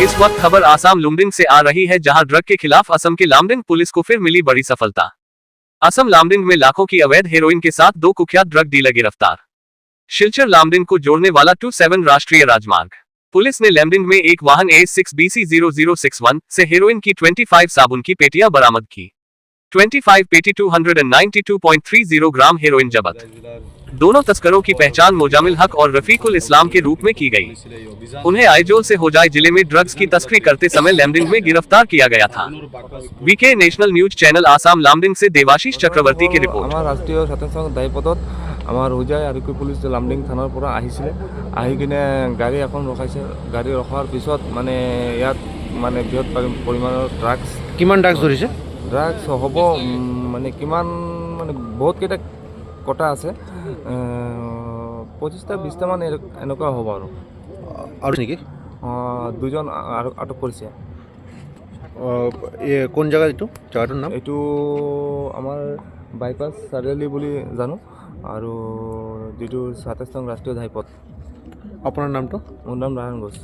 इस वक्त खबर आसाम लुमडिंग से आ रही है, जहां ड्रग के खिलाफ असम के लामडिंग पुलिस को फिर मिली बड़ी सफलता। असम लामडिंग में लाखों की अवैध हेरोइन के साथ 2 कुख्यात ड्रग डीलर गिरफ्तार। शिलचर लामडिंग को जोड़ने वाला 27 राष्ट्रीय राजमार्ग। पुलिस ने लैमडिंग में एक वाहन A6BC0061 से हेरोइन की 25 साबुन की पेटियां बरामद की। 25 पेटी 292.30 ग्राम हेरोइन जब्त। दोनों तस्करों की पहचान मोजामिल हक और रफीकुल इस्लाम के रूप में की गई। उन्हें आइजोल से होजाई जिले में ड्रग्स की तस्करी करते समय लैमडिंग में गिरफ्तार किया गया था। BK national news channel Assam Lumding से देवाशीष चक्रवर्ती की रिपोर्ट। राष्ट्रीय ছাত্ৰ সংঘ দায়পথত আমাৰ হোজাই আৰক্ষী পুলিচ লামডিং থানাৰ পৰা আহিছিলে, আহি কিনে গাড়ী এখন ৰখাইছে। গাড়ী ৰখাৰ পিছত মানে ইয়াত মানে বৃহৎ পৰিমাণৰ ড্ৰাগছ। কিমান ড্ৰাগছ ধৰিছে? ড্ৰাগছ হ'ব মানে কিমান মানে বহুত কেইটা কটা আছে, 25টা 20টা মান এনেকুৱা হ'ব আৰু নেকি? দুজন আটক কৰিছে। কোন জেগাত এইটো জেগাটোৰ নাম? এইটো আমাৰ বাইপাছ চাৰিআলি বুলি জানো, আৰু যিটো 27 নং ৰাষ্ট্ৰীয় ঘাইপথ। আপোনাৰ নামটো? মোৰ নাম নাৰায়ণ ঘোষ।